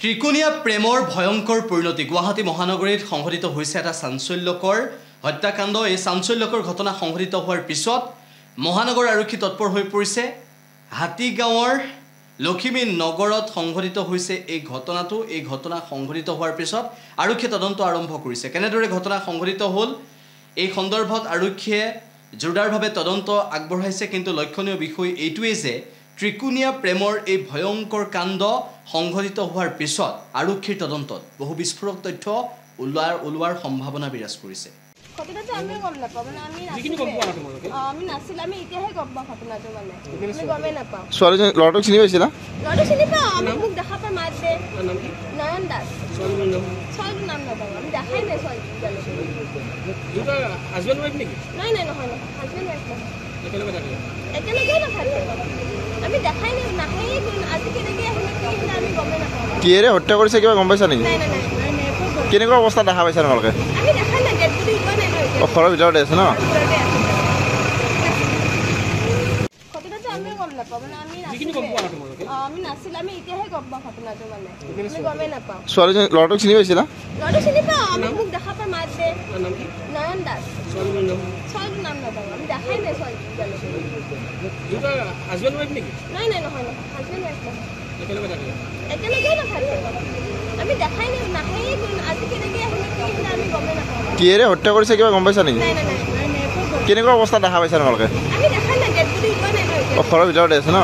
ত্ৰিকোণীয়া প্ৰেমৰ ভয়ংকৰ পৰিণতি গুৱাহাটী মহানগৰীত সংঘটিত হৈছে এটা চাঞ্চল্যকৰ হত্যাকাণ্ড। এই চাঞ্চল্যকৰ ঘটনা সংঘটিত হোৱাৰ পিছত মহানগৰ আৰক্ষী তৎপৰ হৈ পৰিছে। হাতীগাঁৱৰ লখিমী নগৰত সংঘটিত হৈছে এই ঘটনাটো। এই ঘটনা সংঘটিত হোৱাৰ পিছত আৰক্ষীয়ে তদন্ত আৰম্ভ কৰিছে। কেনেদৰে ঘটনা সংঘটিত হ'ল এই সন্দৰ্ভত আৰক্ষীয়ে জোৰদাৰভাৱে তদন্ত আগবঢ়াইছে। কিন্তু লক্ষণীয় বিষয় এইটোৱেই যে ত্ৰিকোণীয়া প্ৰেমৰ এই ভয়ংকৰ কাণ্ড সংঘটিত হোৱাৰ পিছত আৰক্ষীৰ তদন্তত বহু বিস্ফোৰক তথ্য ওলোৱাৰ সম্ভাৱনা বিৰাজ কৰিছে। ঘটনাটো আমি গম নাপাওঁ, মানে আমি নাছিল, আমি এতিয়াহে গম পাওঁ ঘটনাটো, মানে আমি গমেই নাপাওঁ। ছোৱালীজনী ল'ৰাটোক চিনি পাইছিলা? ল'ৰাটো চিনি পাওঁ, আমি মোক দেখা পাই মাত দে নয়ন দাস। ছোৱালীটোৰ নাম নাপাওঁ, আমি দেখাই নাই ছোৱালীটো। নাই নাই, নহয় নহয়, হাজবেণ্ড ৱাইফ নহয়, একেলগেই নাথাকে। আমি দেখাই নাই, নাহেই, আজি কেনেকৈ আহিলে কি আহিলে আমি গমেই নাপাওঁ। কিহেৰে হত্যা কৰিছে কিবা গম পাইছা নেকি? নাই নাই নাই, কেনেকুৱা অৱস্থা দেখা পাইছা তোমালোকে? আমি দেখাই নাই, ডেড বডি ওলোৱা নাই। ঘৰৰ ভিতৰতে আছে ন? ঘটনাটো আমি গম নাপাওঁ, মানে আমি নাছিল, আমি এতিয়াহে গম পাওঁ ঘটনাটো, মানে আমি গমেই নাপাওঁ। ছোৱালীজনী ল'ৰাটোক চিনি পাইছিলা? ল'ৰাটো চিনি পাওঁ, আমি মোক দেখা পাই মাত দে নয়ন দাস। ছোৱালীটোৰ নাম নাপাওঁ, আমি দেখাই নাই ছোৱালীটো। নাই নাই, নহয় নহয়, হাজবেণ্ড ৱাইফ নহয়, একেলগেই নাথাকে। আমি দেখাই নাই, নাহেই, আজি কেনেকৈ আহিলে কি আহিলে আমি গমেই নাপাওঁ। কিহেৰে হত্যা কৰিছে কিবা গম পাইছা নেকি? নাই নাই নাই, কেনেকুৱা অৱস্থা দেখা পাইছা তোমালোকে? আমি দেখাই নাই, ডেড বডি ওলোৱা নাই। ঘৰৰ ভিতৰতে আছে ন?